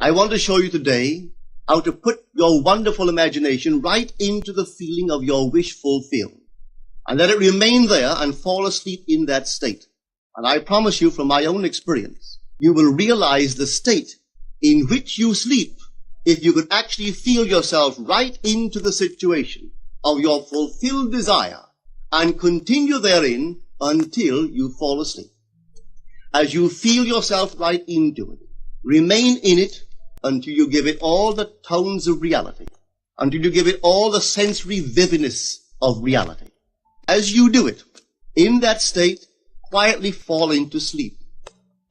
I want to show you today how to put your wonderful imagination right into the feeling of your wish fulfilled, and let it remain there and fall asleep in that state. And I promise you from my own experience, you will realize the state in which you sleep if you could actually feel yourself right into the situation of your fulfilled desire and continue therein until you fall asleep. As you feel yourself right into it, remain in it until you give it all the tones of reality, until you give it all the sensory vividness of reality. As you do it, in that state, quietly fall into sleep.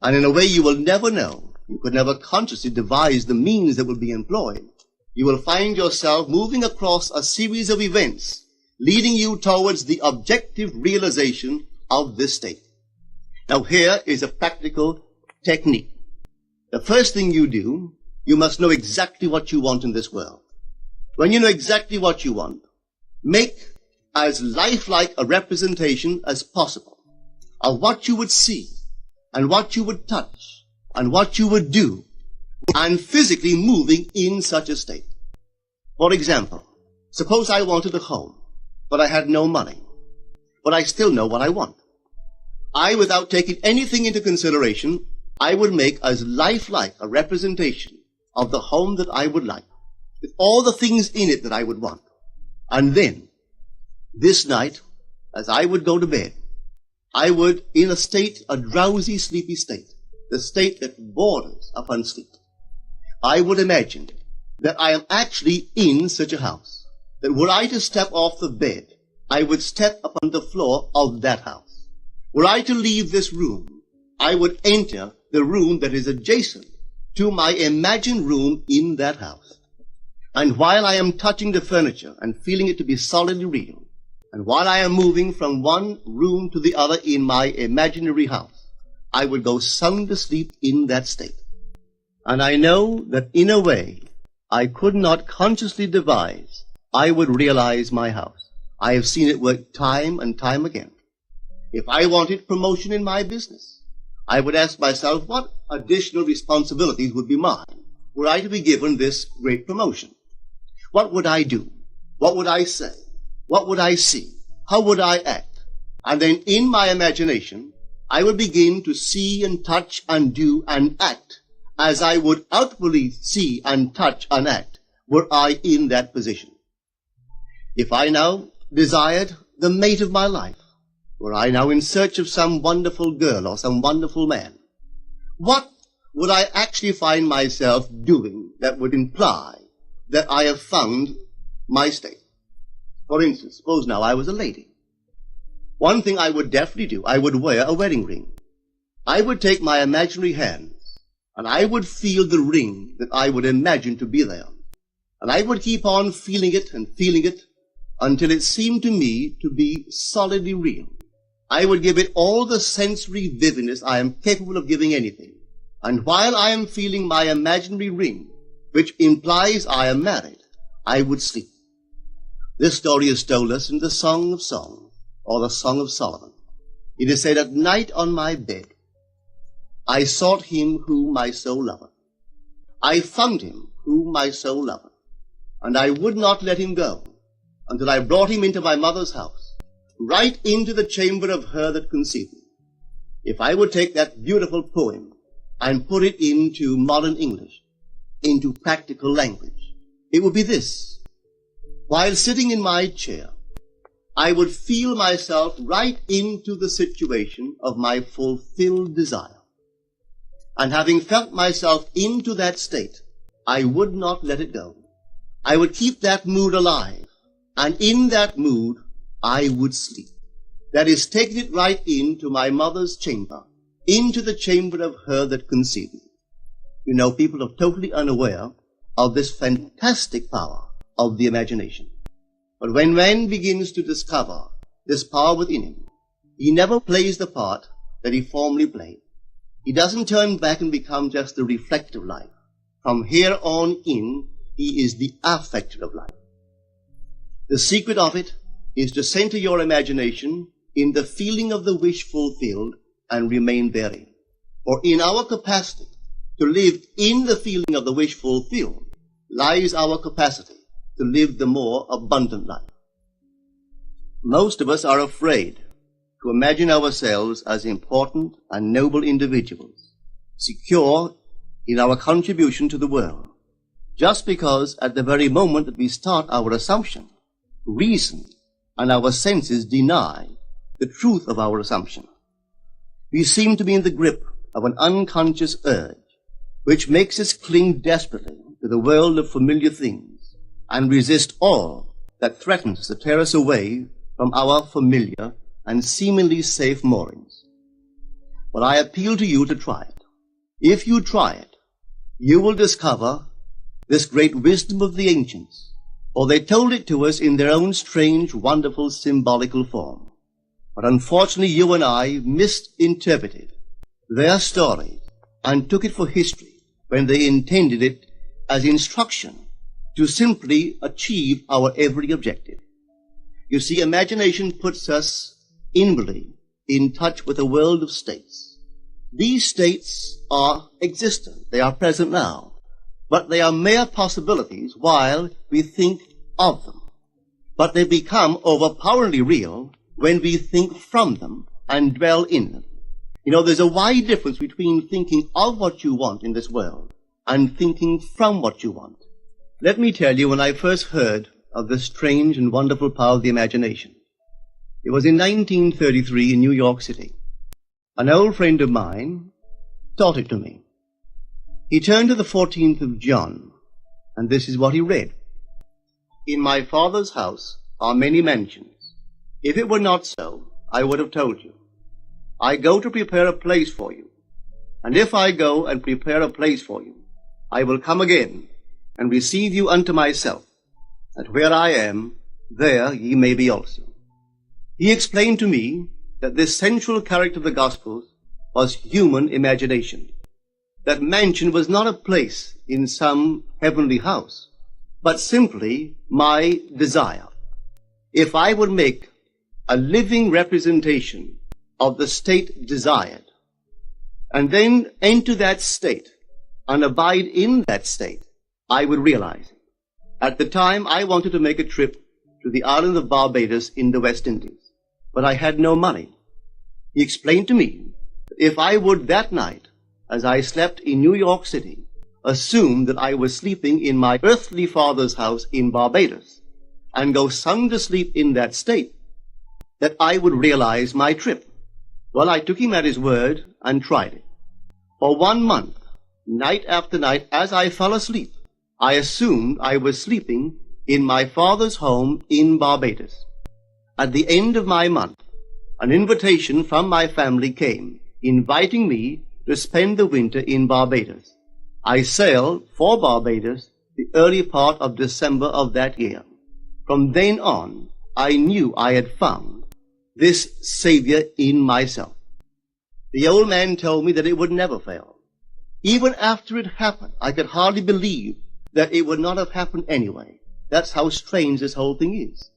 And in a way you will never know, you could never consciously devise the means that will be employed, you will find yourself moving across a series of events leading you towards the objective realization of this state. Now here is a practical technique. The first thing you do, you must know exactly what you want in this world. When you know exactly what you want, make as lifelike a representation as possible of what you would see and what you would touch and what you would do and physically moving in such a state. For example, suppose I wanted a home, but I had no money, but I still know what I want. Without taking anything into consideration, I would make as lifelike a representation of the home that I would like, with all the things in it that I would want. And then, this night, as I would go to bed, I would, in a drowsy, sleepy state, the state that borders upon sleep, I would imagine that I am actually in such a house, that were I to step off the bed, I would step upon the floor of that house. Were I to leave this room, I would enter the room that is adjacent to my imagined room in that house. And while I am touching the furniture and feeling it to be solidly real, and while I am moving from one room to the other in my imaginary house, I would go sound asleep in that state. And I know that in a way I could not consciously devise, I would realize my house. I have seen it work time and time again. If I wanted promotion in my business, I would ask myself what additional responsibilities would be mine were I to be given this great promotion. What would I do? What would I say? What would I see? How would I act? And then in my imagination, I would begin to see and touch and do and act as I would outwardly see and touch and act were I in that position. If I now desired the mate of my life, were I now in search of some wonderful girl or some wonderful man, what would I actually find myself doing that would imply that I have found my state? For instance, suppose now I was a lady. One thing I would definitely do, I would wear a wedding ring. I would take my imaginary hands, and I would feel the ring that I would imagine to be there. And I would keep on feeling it until it seemed to me to be solidly real. I would give it all the sensory vividness I am capable of giving anything. And while I am feeling my imaginary ring, which implies I am married, I would sleep. This story is told us in the Song of Songs, or the Song of Solomon. It is said, "At night on my bed, I sought him whom my soul loveth. I found him whom my soul loveth, and I would not let him go until I brought him into my mother's house, right into the chamber of her that conceived me." If I would take that beautiful poem and put it into modern English, into practical language, it would be this. While sitting in my chair, I would feel myself right into the situation of my fulfilled desire. And having felt myself into that state, I would not let it go. I would keep that mood alive, and in that mood, I would sleep. That is, taking it right into my mother's chamber, into the chamber of her that conceived me. You know, people are totally unaware of this fantastic power of the imagination. But when man begins to discover this power within him, he never plays the part that he formerly played. He doesn't turn back and become just the reflector of life. From here on in, he is the affecter of life. The secret of it is to center your imagination in the feeling of the wish fulfilled and remain therein. For in our capacity to live in the feeling of the wish fulfilled lies our capacity to live the more abundant life. Most of us are afraid to imagine ourselves as important and noble individuals, secure in our contribution to the world, just because at the very moment that we start our assumption, reason and our senses deny the truth of our assumption. We seem to be in the grip of an unconscious urge, which makes us cling desperately to the world of familiar things and resist all that threatens to tear us away from our familiar and seemingly safe moorings. But I appeal to you to try it. If you try it, you will discover this great wisdom of the ancients, for they told it to us in their own strange, wonderful, symbolical form. But unfortunately, you and I misinterpreted their story and took it for history when they intended it as instruction to simply achieve our every objective. You see, imagination puts us inwardly in touch with a world of states. These states are existent. They are present now. But they are mere possibilities while we think of them. But they become overpoweringly real when we think from them and dwell in them. You know, there's a wide difference between thinking of what you want in this world and thinking from what you want. Let me tell you, when I first heard of the strange and wonderful power of the imagination, it was in 1933 in New York City. An old friend of mine taught it to me. He turned to the 14th of John, and this is what he read. In my Father's house are many mansions. If it were not so, I would have told you. I go to prepare a place for you. And if I go and prepare a place for you, I will come again and receive you unto myself, that where I am, there ye may be also. He explained to me that this central character of the Gospels was human imagination. That mansion was not a place in some heavenly house, but simply my desire. If I would make a living representation of the state desired, and then enter that state and abide in that state, I would realize it. At the time, I wanted to make a trip to the island of Barbados in the West Indies, but I had no money. He explained to me that if I would that night, as I slept in New York City, assume that I was sleeping in my earthly father's house in Barbados, and go sound asleep in that state, that I would realize my trip. Well, I took him at his word and tried it. For 1 month, night after night, as I fell asleep, I assumed I was sleeping in my father's home in Barbados. At the end of my month, an invitation from my family came, inviting me to spend the winter in Barbados. I sailed for Barbados the early part of December of that year. From then on, I knew I had found this Savior in myself. The old man told me that it would never fail. Even after it happened, I could hardly believe that it would not have happened anyway. That's how strange this whole thing is.